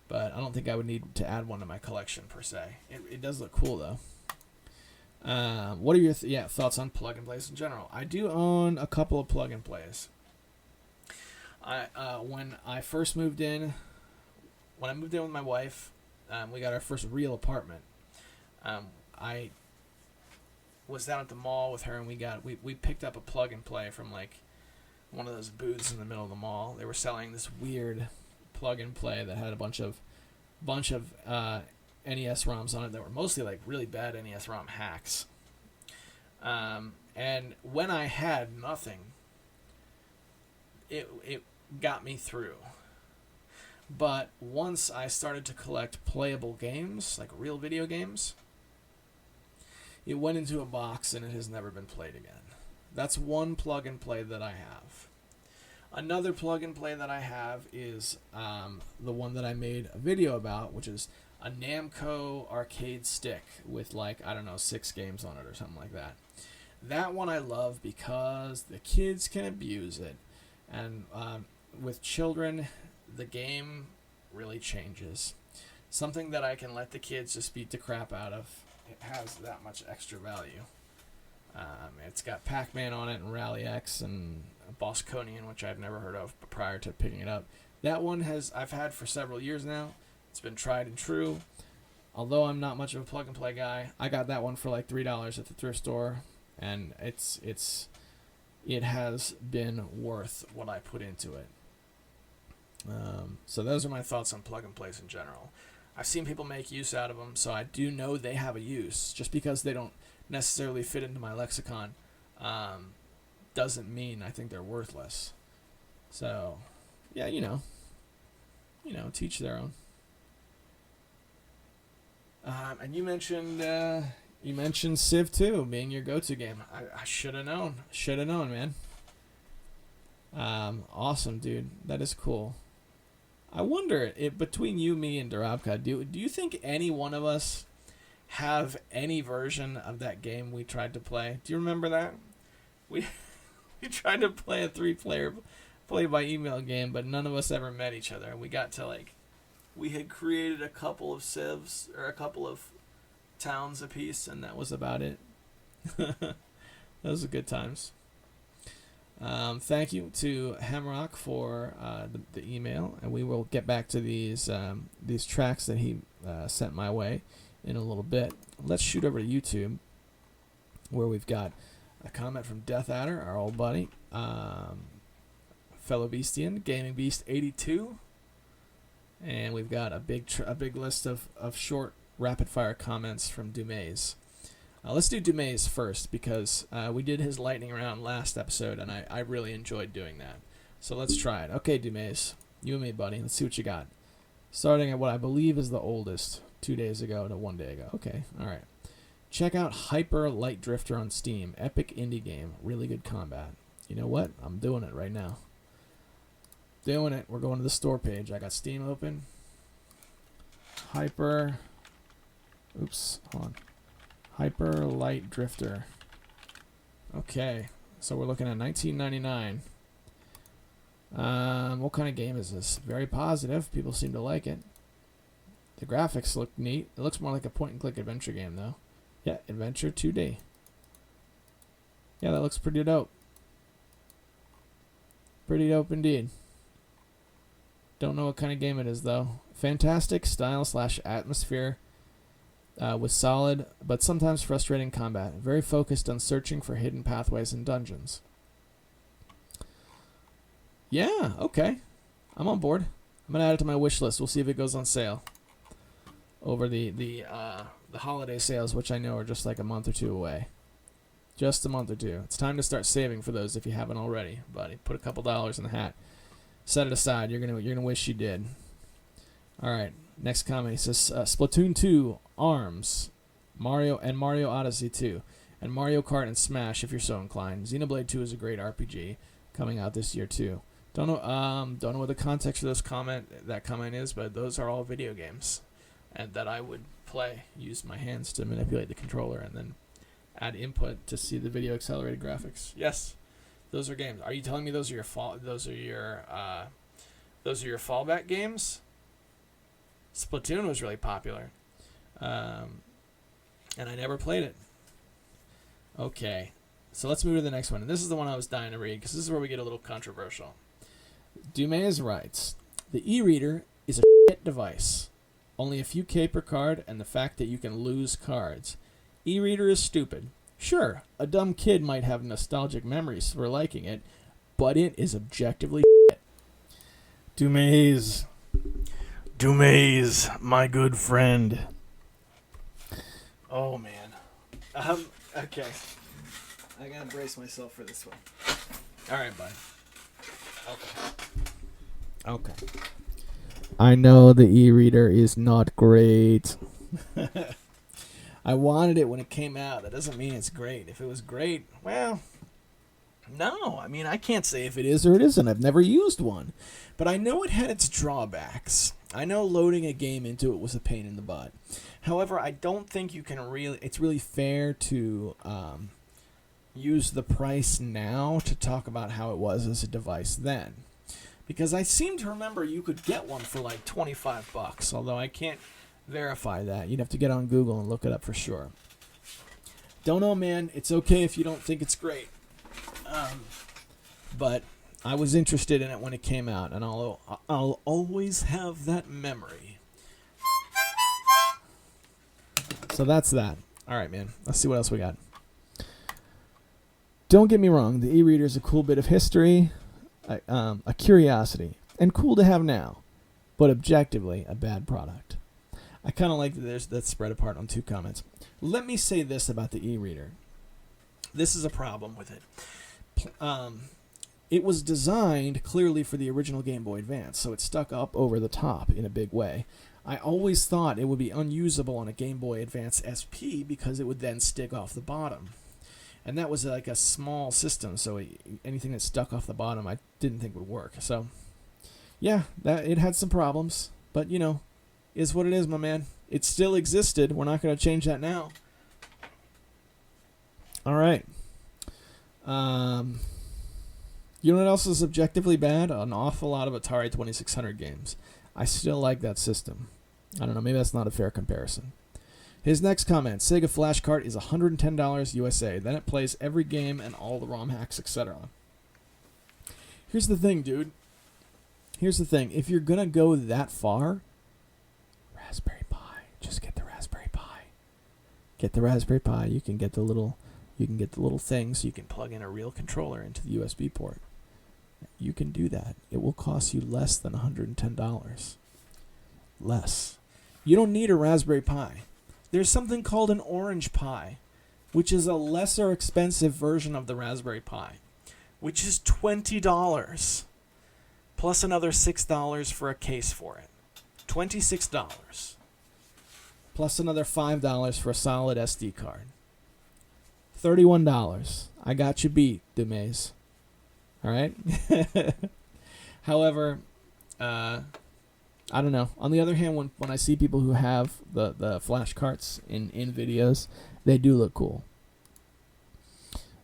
But I don't think I would need to add one to my collection per se. It does look cool though. What are your thoughts on plug and plays in general? I do own a couple of plug and plays. When I moved in with my wife, we got our first real apartment. I was down at the mall with her, and we picked up a plug and play from one of those booths in the middle of the mall. They were selling this weird plug and play that had a bunch of NES ROMs on it that were mostly really bad NES ROM hacks. And when I had nothing, it got me through. But once I started to collect playable games, like real video games, it went into a box and it has never been played again. That's one plug and play that I have. Another plug and play that I have is the one that I made a video about, which is a Namco arcade stick with 6 games on it or something like that. That one I love because the kids can abuse it. And with children, the game really changes. Something that I can let the kids just beat the crap out of. It has that much extra value. It's got Pac-Man on it and Rally X and Bosconian, which I've never heard of prior to picking it up. That one I've had for several years now. It's been tried and true. Although I'm not much of a plug and play guy, I got that one for $3 at the thrift store, and it has been worth what I put into it. So those are my thoughts on plug and plays in general. I've seen people make use out of them, so I do know they have a use. Just because they don't necessarily fit into my lexicon doesn't mean I think they're worthless. So yeah, teach their own. And you mentioned Civ 2 being your go-to game. I should have known. Should have known, man. Awesome, dude. That is cool. I wonder, between you, me, and Darabka, do you think any one of us have any version of that game we tried to play? Do you remember that? We tried to play a 3-player play-by-email game, but none of us ever met each other. We got to, we had created a couple of civs, or a couple of towns apiece, and that was about it. Those were good times. Thank you to Hamrock for the email, and we will get back to these tracks that he sent my way in a little bit. Let's shoot over to YouTube, where we've got a comment from Death Adder, our old buddy, fellow Beastian, Gaming Beast 82, and we've got a big list of short rapid fire comments from Dumaze. Let's do Dumaze first, because we did his lightning round last episode, and I really enjoyed doing that. So let's try it. Okay, Dumaze, you and me, buddy. Let's see what you got. Starting at what I believe is the oldest, 2 days ago to 1 day ago. Okay, all right. Check out Hyper Light Drifter on Steam. Epic indie game. Really good combat. You know what? I'm doing it right now. Doing it. We're going to the store page. I got Steam open. Hyper. Oops. Hold on. Hyper Light Drifter. Okay. So we're looking at $19.99. What kind of game is this? Very positive. People seem to like it. The graphics look neat. It looks more like a point-and-click adventure game, though. Yeah, Adventure 2D. Yeah, that looks pretty dope. Pretty dope indeed. Don't know what kind of game it is, though. Fantastic style/atmosphere with solid but sometimes frustrating combat. Very focused on searching for hidden pathways and dungeons. Yeah, okay. I'm on board. I'm going to add it to my wish list. We'll see if it goes on sale over the holiday sales, which I know are just like a month or two away. Just a month or two. It's time to start saving for those if you haven't already, buddy. Put a couple dollars in the hat. Set it aside. You're gonna wish you did. All right. Next comment. He says Splatoon 2, ARMS, Mario Odyssey 2, and Mario Kart and Smash if you're so inclined. Xenoblade 2 is a great RPG coming out this year too. Don't know what the context of that comment is, but those are all video games, and that I would play. Use my hands to manipulate the controller and then add input to see the video accelerated graphics. Yes, those are games. Are you telling me those are your fallback games? Splatoon was really popular, and I never played it. Okay, so let's move to the next one, and this is the one I was dying to read because this is where we get a little controversial. Dumaze writes, the e-reader is a shit device. Only a few K per card, and the fact that you can lose cards. E-reader is stupid. Sure, a dumb kid might have nostalgic memories for liking it, but it is objectively shit. Dumaze, my good friend. Oh, man. Okay. I gotta brace myself for this one. All right, bud. Okay. I know the e-reader is not great. I wanted it when it came out. That doesn't mean it's great. If it was great, well, no. I mean, I can't say if it is or it isn't. I've never used one. But I know it had its drawbacks. I know loading a game into it was a pain in the butt. However, I don't think you can it's really fair to use the price now to talk about how it was as a device then. Because I seem to remember you could get one for like $25, although I can't verify that. You'd have to get on Google and look it up for sure. Don't know, man. It's okay if you don't think it's great. But I was interested in it when it came out, and I'll always have that memory. So that's that. All right, man. Let's see what else we got. Don't get me wrong. The e-reader is a cool bit of history. A curiosity, and cool to have now, but objectively a bad product. I kind of like that that's spread apart on two comments. Let me say this about the e-reader. This is a problem with it. it was designed clearly for the original Game Boy Advance, so it stuck up over the top in a big way. I always thought it would be unusable on a Game Boy Advance SP because it would then stick off the bottom. And that was like a small system, so anything that stuck off the bottom I didn't think would work. So, yeah, it had some problems, but, you know, is what it is, my man. It still existed. We're not going to change that now. All right. You know what else is objectively bad? An awful lot of Atari 2600 games. I still like that system. I don't know, maybe that's not a fair comparison. His next comment, Sega Flash Cart is $110 USA. Then it plays every game and all the ROM hacks, etc. Here's the thing, dude. Here's the thing. If you're going to go that far, Raspberry Pi. Just get the Raspberry Pi. Get the Raspberry Pi. You can get the little thing so you can plug in a real controller into the USB port. You can do that. It will cost you less than $110. Less. You don't need a Raspberry Pi. There's something called an Orange Pi, which is a lesser expensive version of the Raspberry Pi, which is $20, plus another $6 for a case for it. $26. Plus another $5 for a solid SD card. $31. I got you beat, Dumaze. All right? However, I don't know. On the other hand, when I see people who have the flash carts in videos, they do look cool.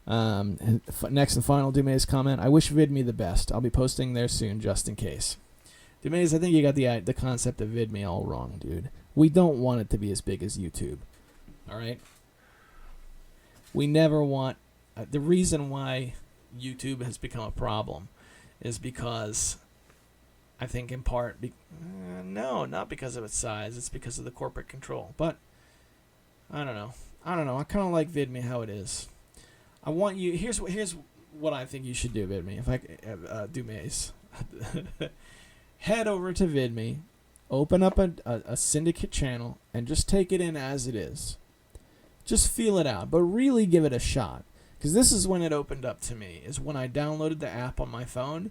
Next and final Dumaze comment. I wish VidMe the best. I'll be posting there soon just in case. Dumaze, I think you got the concept of VidMe all wrong, dude. We don't want it to be as big as YouTube. All right? We never want... the reason why YouTube has become a problem is because... I think in part... no, not because of its size. It's because of the corporate control. But, I don't know. I kind of like VidMe how it is. I want you... Here's what I think you should do, VidMe. If I do Maze. Head over to VidMe, open up a syndicate channel, and just take it in as it is. Just feel it out, but really give it a shot. Because this is when it opened up to me, is when I downloaded the app on my phone,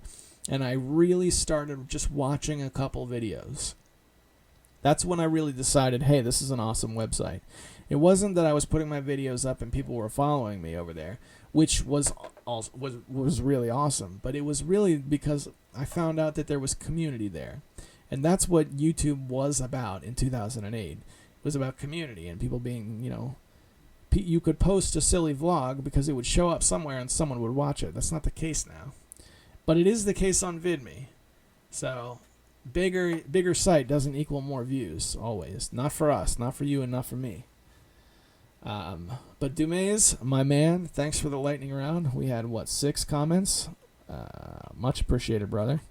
and I really started just watching a couple videos. That's when I really decided, hey, this is an awesome website. It wasn't that I was putting my videos up and people were following me over there, which was really awesome. But it was really because I found out that there was community there. And that's what YouTube was about in 2008. It was about community and people being, you could post a silly vlog because it would show up somewhere and someone would watch it. That's not the case now. But it is the case on VidMe. So, bigger site doesn't equal more views, always. Not for us, not for you, and not for me. But Dumaze, my man, thanks for the lightning round. We had, 6 comments? Much appreciated, brother.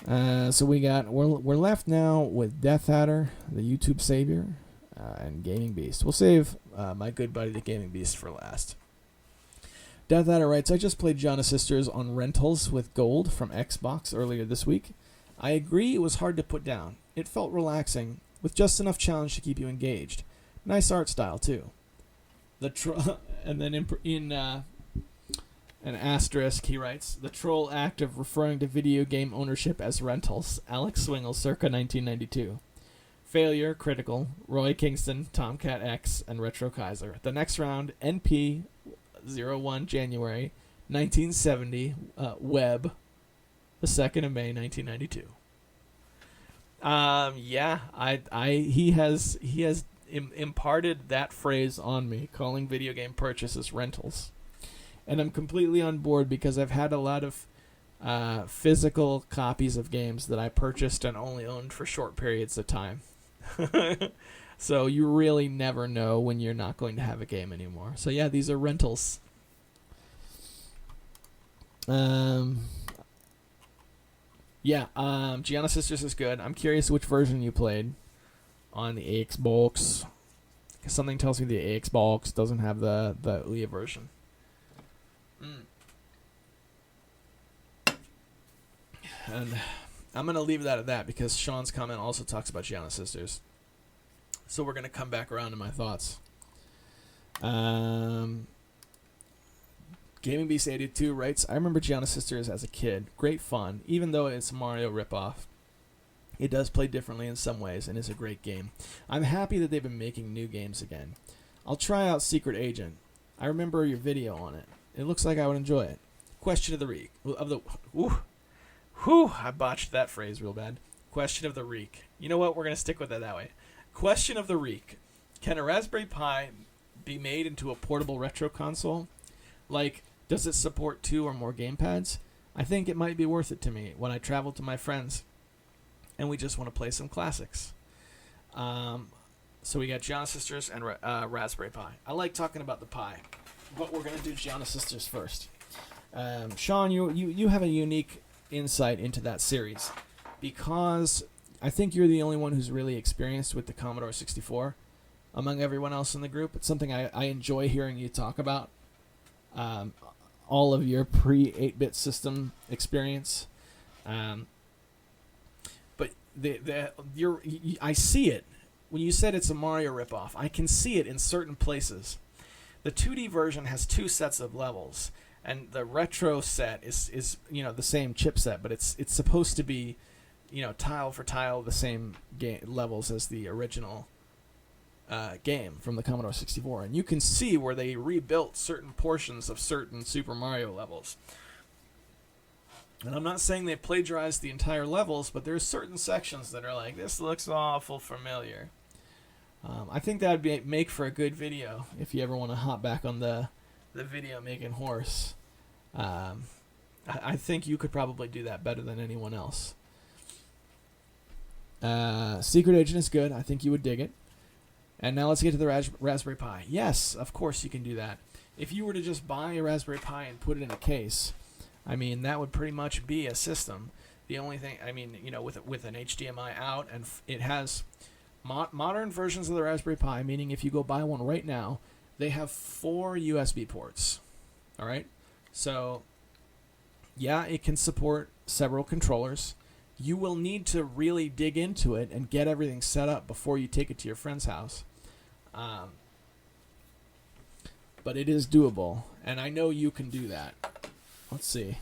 So we're left now with Death Adder, the YouTube savior, and Gaming Beast. We'll save my good buddy, the Gaming Beast, for last. Death Adder writes, I just played Gianna Sisters on rentals with gold from Xbox earlier this week. I agree it was hard to put down. It felt relaxing, with just enough challenge to keep you engaged. Nice art style, too. And then in an asterisk, he writes, the troll act of referring to video game ownership as rentals. Alex Swingle, circa 1992. Failure, critical. Roy Kingston, Tomcat X, and Retro Kaiser. The next round, NP 01 January 1970, web, the 2nd of May 1992. He has imparted that phrase on me, calling video game purchases rentals, and I'm completely on board because I've had a lot of physical copies of games that I purchased and only owned for short periods of time. So you really never know when you're not going to have a game anymore. So yeah, these are rentals. Gianna Sisters is good. I'm curious which version you played on the Xbox. Something tells me the Xbox doesnn't have the Ouya version. And I'm going to leave that at that because Sean's comment also talks about Gianna Sisters. So we're going to come back around to my thoughts. Gaming Beast 82 writes, I remember Gianna Sisters as a kid. Great fun. Even though it's a Mario ripoff, it does play differently in some ways and is a great game. I'm happy that they've been making new games again. I'll try out Secret Agent. I remember your video on it. It looks like I would enjoy it. Question of the week. I botched that phrase real bad. Question of the week. You know what? We're going to stick with it that way. Question of the week. Can a Raspberry Pi be made into a portable retro console? Like, does it support 2 or more gamepads? I think it might be worth it to me when I travel to my friends and we just want to play some classics. So we got Gianna Sisters and Raspberry Pi. I like talking about the Pi, but we're going to do Gianna Sisters first. Sean, you have a unique insight into that series because I think you're the only one who's really experienced with the Commodore 64 among everyone else in the group. It's something I enjoy hearing you talk about. All of your pre-8-bit system experience. But I see it. When you said it's a Mario ripoff, I can see it in certain places. The 2D version has 2 sets of levels, and the retro set is the same chipset, but it's supposed to be tile for tile the same levels as the original game from the Commodore 64, and you can see where they rebuilt certain portions of certain Super Mario levels. And I'm not saying they plagiarized the entire levels, but there's certain sections that are like, this looks awful familiar. I think that would make for a good video if you ever want to hop back on the video making horse. I think you could probably do that better than anyone else. Secret Agent is good. I think you would dig it. And now let's get to the Raspberry Pi. Yes, of course you can do that. If you were to just buy a Raspberry Pi and put it in a case, I mean, that would pretty much be a system. The only thing, with an HDMI out, and it has modern versions of the Raspberry Pi, meaning if you go buy one right now, they have 4 USB ports. All right? So, yeah, it can support several controllers. You will need to really dig into it and get everything set up before you take it to your friend's house. But it is doable, and I know you can do that. Let's see.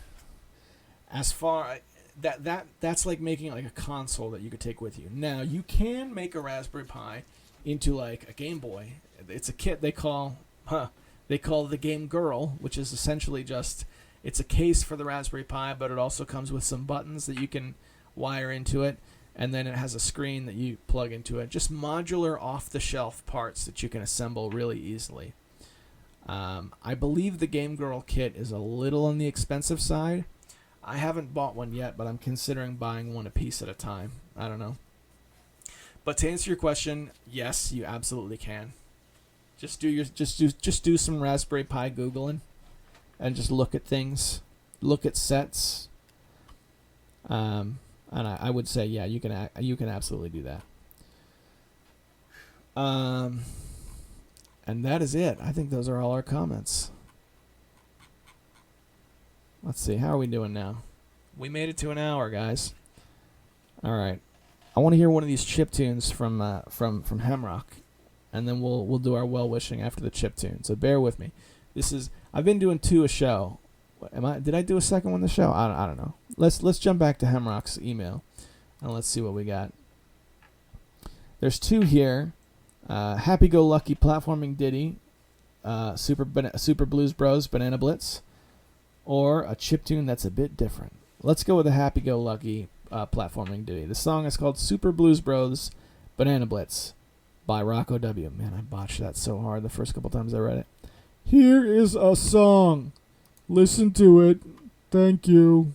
As far that's like making like a console that you could take with you. Now you can make a Raspberry Pi into like a Game Boy. It's a kit they call the Game Girl, which is essentially just it's a case for the Raspberry Pi, but it also comes with some buttons that you can wire into it, and then it has a screen that you plug into it. Just modular off-the-shelf parts that you can assemble really easily. I believe the Game Girl kit is a little on the expensive side. I haven't bought one yet, but I'm considering buying one a piece at a time. I don't know. But to answer your question, yes, you absolutely can. Just do some Raspberry Pi Googling and just look at things, look at sets. And I would say, yeah, you can absolutely do that. And that is it. I think those are all our comments. Let's see. How are we doing now? We made it to an hour, guys. All right. I want to hear one of these chip tunes from Hemrock, and then we'll do our well wishing after the chip tune. So bear with me. I've been doing 2 a show. Did I do a second one the show? I don't know. Let's jump back to Hemrock's email and let's see what we got. There's 2 here. Happy Go Lucky platforming ditty, Super Blues Bros Banana Blitz, or a chiptune that's a bit different. Let's go with a Happy Go Lucky platforming ditty. The song is called Super Blues Bros Banana Blitz by Rocco W. Man, I botched that so hard the first couple times I read it. Here is a song. Listen to it. Thank you.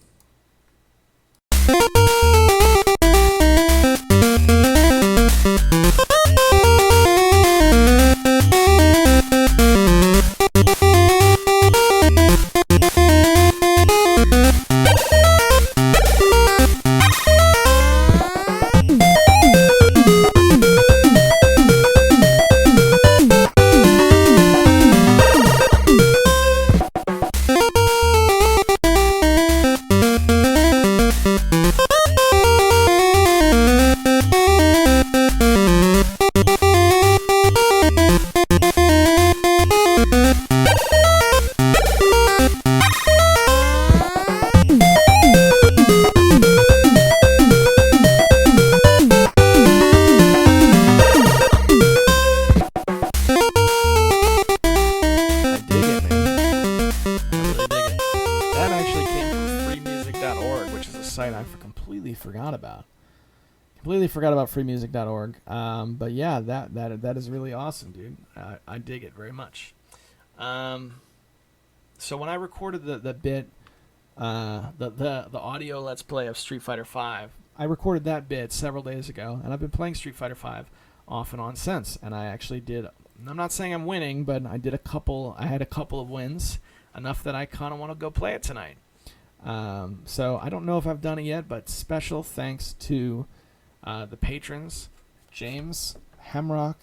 That actually came from freemusic.org, which is a site I completely forgot about. Completely forgot about freemusic.org. But yeah, that is really awesome, dude. I dig it very much. So when I recorded the bit, the audio Let's Play of Street Fighter V, I recorded that bit several days ago, and I've been playing Street Fighter V off and on since. And I actually did. I'm not saying I'm winning, but I had a couple of wins, enough that I kind of want to go play it tonight. So I don't know if I've done it yet, but special thanks to the patrons, James, Hemrock,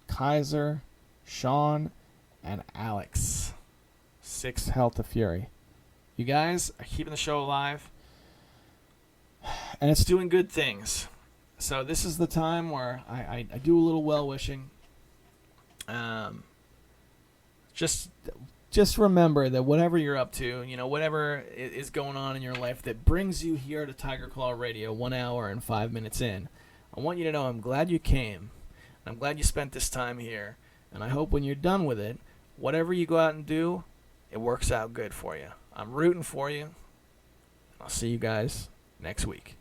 Kaiser, Sean, and Alex. 6 Health to Fury. You guys are keeping the show alive, and it's doing good things. So this is the time where I do a little well-wishing. Just remember that whatever you're up to, whatever is going on in your life that brings you here to Tiger Claw Radio 1 hour and 5 minutes in, I want you to know I'm glad you came. I'm glad you spent this time here. And I hope when you're done with it, whatever you go out and do, it works out good for you. I'm rooting for you. I'll see you guys next week.